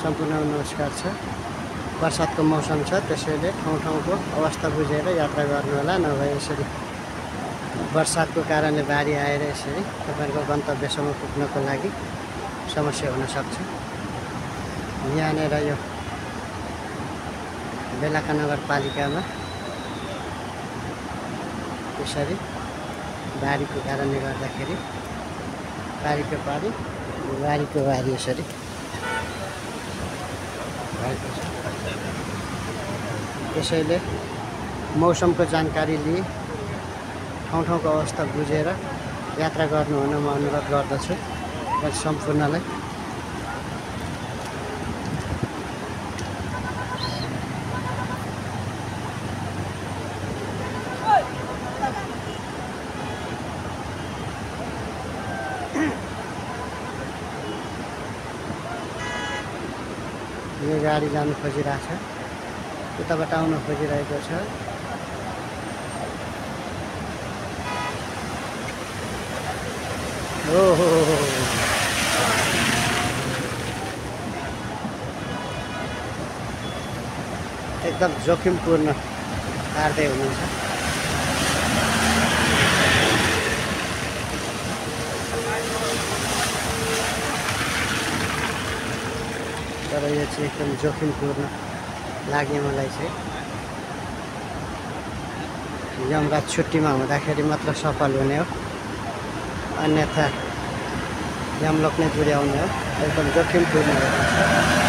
सम्पूर्ण नमस्कार छ। बर्सातको मौसम छ, त्यसैले ठाउँ ठाउँको अवस्था बुझेर यात्रा गर्नु होला, नभए यसरी बर्सातको कारणले बाढी आएर यसरी तपाईहरुको गन्तव्यसम्म पुग्नको लागि समस्या हुन सक्छ। यहाँनेर यो बेलाका नगरपालिकामा यसरी बाढीको कारणले गर्दाखेरि बाढीको पानी बाढीको बारी यसरी त्यसैले मौसमको जानकारी लिई ठाउँ ठाउँको अवस्था बुझेर यात्रा गर्नु हुन म अनुरोध गर्दछु सम्पूर्णलाई। यो गाडी जानु खोजिरहेछ, उताबाट आउन खोजिरहेको छ। ओहो एकदम जोखिमपूर्ण पार्दै हुनुहुन्छ। तर यो चाहिँ एकदम जोखिमपूर्ण लाग्यो मलाई चाहिँ। यमराज छुट्टीमा हुँदाखेरि मात्र सफल हुने हो, अन्यथा यमलोक नै पुर्याउने हो। एकदम जोखिमपूर्ण हो।